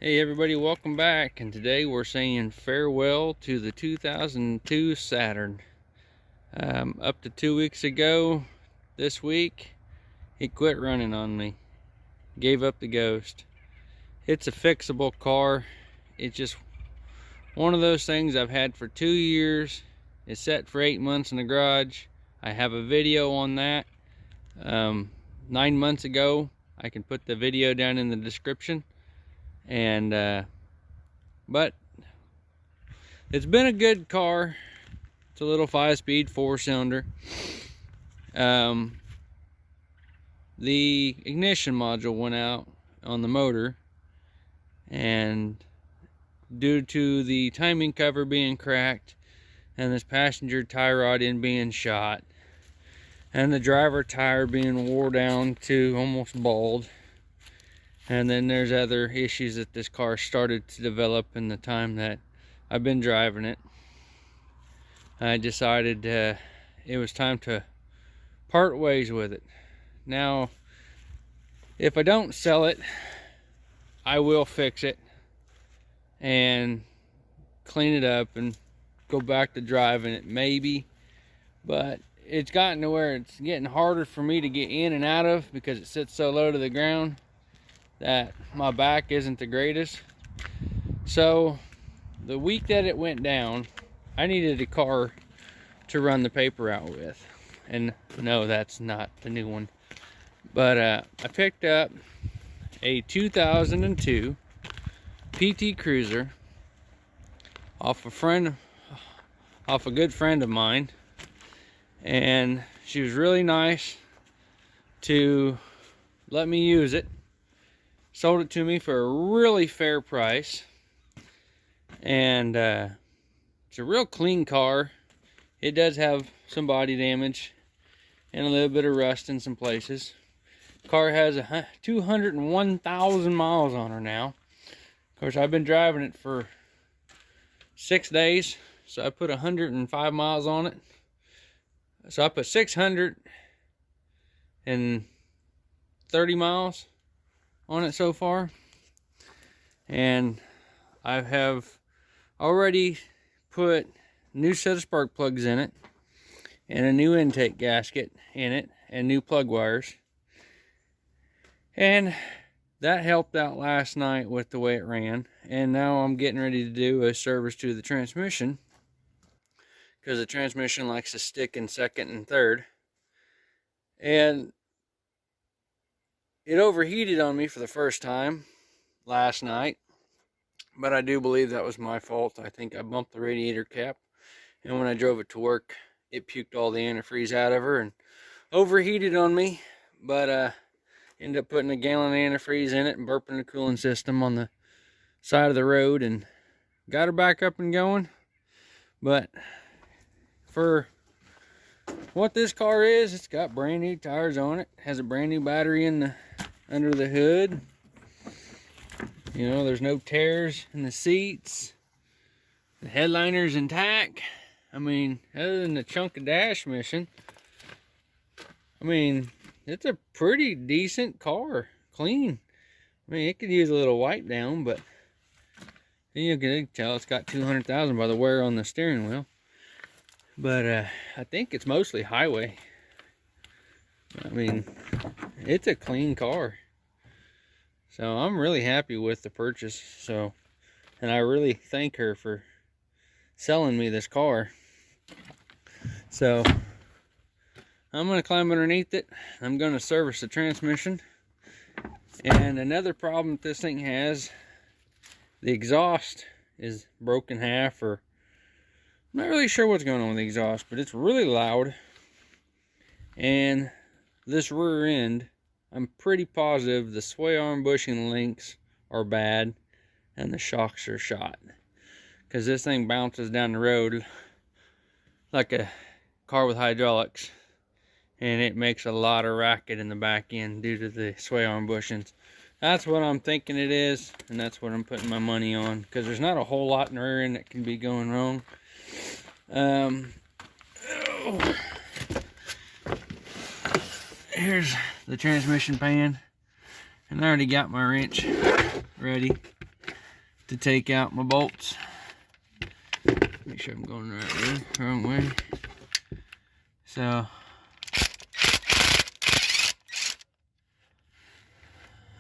Hey everybody, welcome back, and today we're saying farewell to the 2002 Saturn. Up to 2 weeks ago, this week, he quit running on me. Gave up the ghost. It's a fixable car. It's just one of those things I've had for 2 years. It's set for 8 months in the garage. I have a video on that 9 months ago. I can put the video down in the description. And but it's been a good car. It's a little 5-speed 4-cylinder. The ignition module went out on the motor, and due to the timing cover being cracked and this passenger tie rod end being shot and the driver tire being wore down to almost bald, and then there's other issues that this car started to develop in the time that I've been driving it, I decided it was time to part ways with it. Now, if I don't sell it, I will fix it and clean it up and go back to driving it maybe, but it's gotten to where it's getting harder for me to get in and out of because it sits so low to the ground that my back isn't the greatest. So the week that it went down, I needed a car to run the paper out with. And no, that's not the new one, but I picked up a 2002 PT Cruiser off a good friend of mine, and she was really nice to let me use it. Sold it to me for a really fair price, and it's a real clean car. It does have some body damage and a little bit of rust in some places. Car has 201,000 miles on her now. Of course, I've been driving it for 6 days, so I put 105 miles on it. So I put 630 miles on it so far, and I have already put new set of spark plugs in it and a new intake gasket in it and new plug wires, and that helped out last night with the way it ran. And now I'm getting ready to do a service to the transmission because the transmission likes to stick in second and third, and it overheated on me for the first time last night, but I do believe that was my fault. I think I bumped the radiator cap, and when I drove it to work, it puked all the antifreeze out of her and overheated on me. But ended up putting a gallon of antifreeze in it and burping the cooling system on the side of the road and got her back up and going. But for what this car is, it's got brand new tires on it, has a brand new battery in the under the hood. You know, there's no tears in the seats. The headliner's intact. I mean, other than the chunk of dash missing, I mean, it's a pretty decent car. Clean. I mean, it could use a little wipe down, but you can tell it's got 200,000 by the wear on the steering wheel. But I think it's mostly highway. I mean, it's a clean car. So I'm really happy with the purchase. So, and I really thank her for selling me this car. So I'm going to climb underneath it. I'm going to service the transmission. And another problem that this thing has, the exhaust is broken half, or I'm not really sure what's going on with the exhaust, but it's really loud. And this rear end, I'm pretty positive the sway arm bushing links are bad and the shocks are shot, because this thing bounces down the road like a car with hydraulics, and it makes a lot of racket in the back end due to the sway arm bushings. That's what I'm thinking it is, and that's what I'm putting my money on, because there's not a whole lot in the rear end that can be going wrong. Here's the transmission pan, and I already got my wrench ready. to take out my bolts. Make sure I'm going the right way, wrong way. So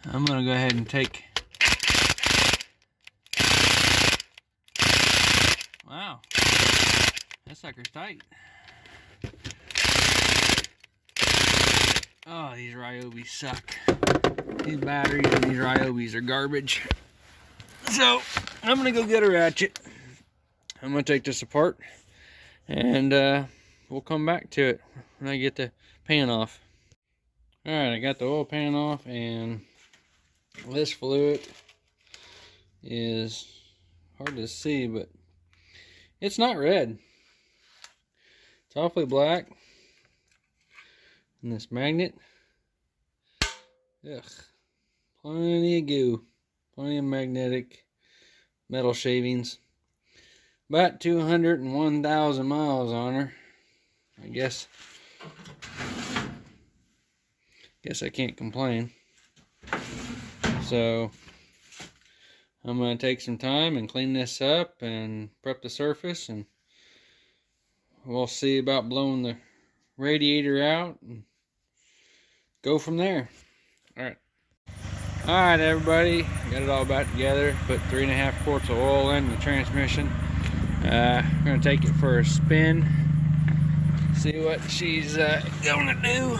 I'm gonna go ahead and take. Wow, that sucker's tight. Oh, these Ryobi suck. These batteries and these Ryobis are garbage. So I'm gonna go get a ratchet. I'm gonna take this apart, and we'll come back to it when I get the pan off. All right, I got the oil pan off, and this fluid is hard to see, but it's not red. It's awfully black. And this magnet, ugh, plenty of goo, plenty of magnetic metal shavings. About 201,000 miles on her. I guess I can't complain. So I'm going to take some time and clean this up and prep the surface, and we'll see about blowing the radiator out and go from there. Alright everybody, got it all back together. Put 3.5 quarts of oil in the transmission. I'm going to take it for a spin, see what she's going to do.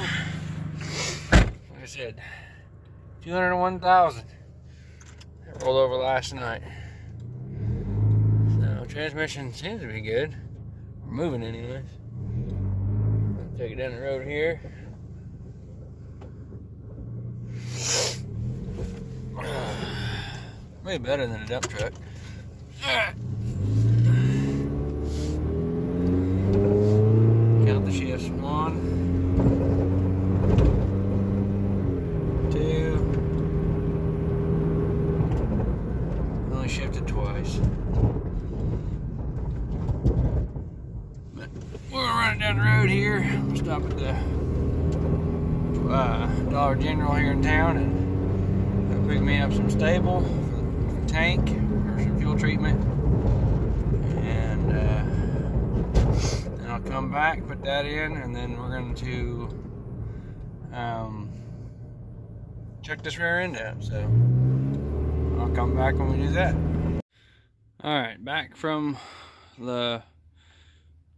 Like I said, 201,000. It rolled over last night. So transmission seems to be good. We're moving anyways. Take it down the road here. Way better than a dump truck. Count the shifts. 1, 2. Only shifted twice. But we're running down the road here. We'll stop at the Dollar General here in town, and they'll pick me up some stable for the tank or some fuel treatment, and then I'll come back, put that in, and then we're going to check this rear end out. So I'll come back when we do that. Alright, back from the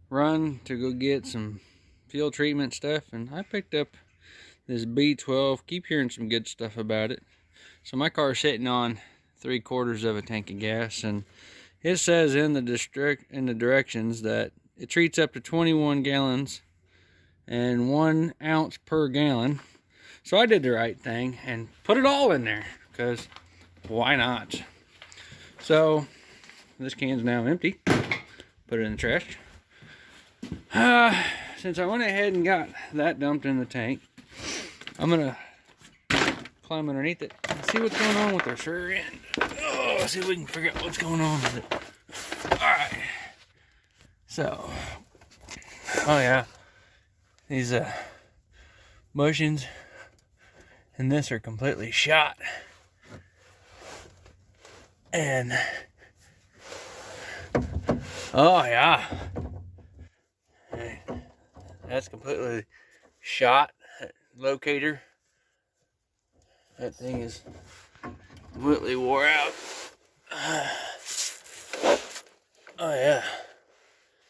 run to go get some fuel treatment stuff, and I picked up this B12. Keep hearing some good stuff about it. So my car's sitting on 3/4 of a tank of gas, and it says in the directions that it treats up to 21 gallons and 1 ounce per gallon. So I did the right thing and put it all in there, because why not? So this can's now empty. Put it in the trash. Since I went ahead and got that dumped in the tank, I'm gonna climb underneath it and see what's going on with our rear end. Oh, see if we can figure out what's going on with it. Alright. So, oh yeah, these bushings and this are completely shot. And oh yeah, that's completely shot. That locator, that thing is completely wore out. Oh yeah,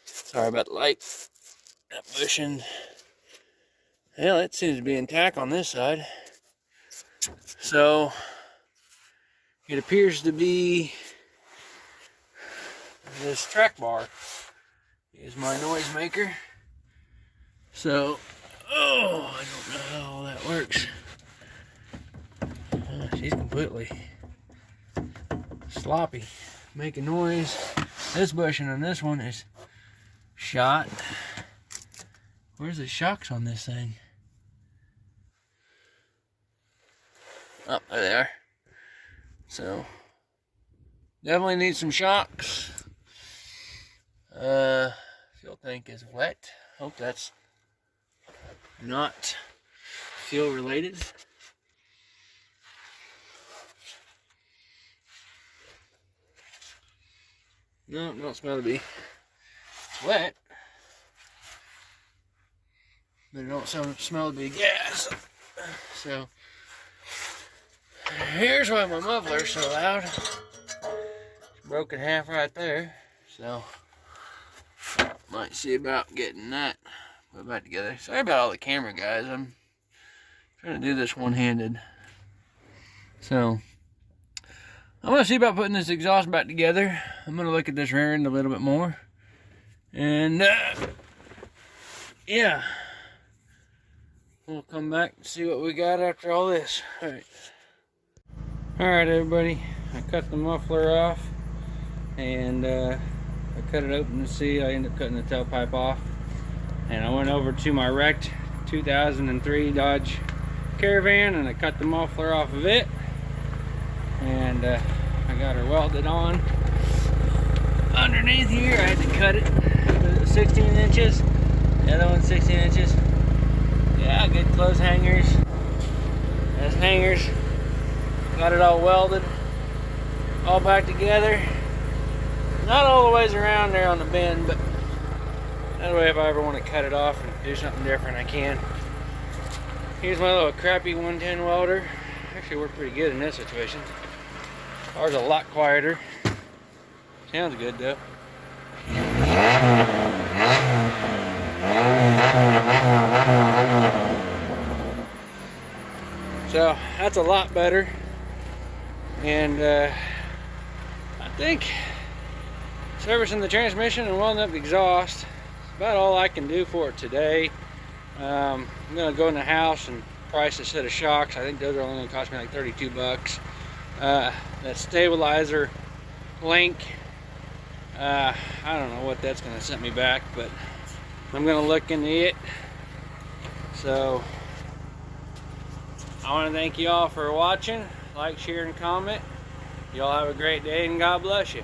sorry about the light. That bushing, hell, it seems to be intact on this side. So it appears to be this track bar is my noise maker. So, oh, I don't know how all that works. She's completely sloppy, making noise. This bushing on this one is shot. Where's the shocks on this thing? Oh, there they are. So, definitely need some shocks. Fuel tank is wet. Hope that's not fuel related. No, don't smell to be wet. But it don't smell to be gas. So here's why my muffler's so loud. It's broken half right there. So might see about getting that put back together. Sorry about all the camera, guys. I'm trying to do this one-handed. So I'm gonna see about putting this exhaust back together. I'm gonna look at this rear end a little bit more. And yeah. We'll come back and see what we got after all this. Alright everybody, I cut the muffler off and I cut it open to see. I ended up cutting the tailpipe off, and I went over to my wrecked 2003 Dodge Caravan and I cut the muffler off of it, and I got her welded on underneath here. I had to cut it 16 inches, the other one's 16 inches. Yeah, good clothes hangers. That's hangers. Got it all welded, all back together. Not all the ways around there on the bend, but that way if I ever want to cut it off and do something different, I can. Here's my little crappy 110 welder. Actually worked pretty good in this situation. Ours a lot quieter. Sounds good though. So that's a lot better, and I think servicing the transmission and welding up the exhaust is about all I can do for it today. I'm gonna go in the house and price a set of shocks. I think those are only gonna cost me like 32 bucks. That stabilizer link, I don't know what that's gonna set me back, but I'm gonna look into it. So I want to thank you all for watching. Like, share, and comment. Y'all have a great day, and God bless you.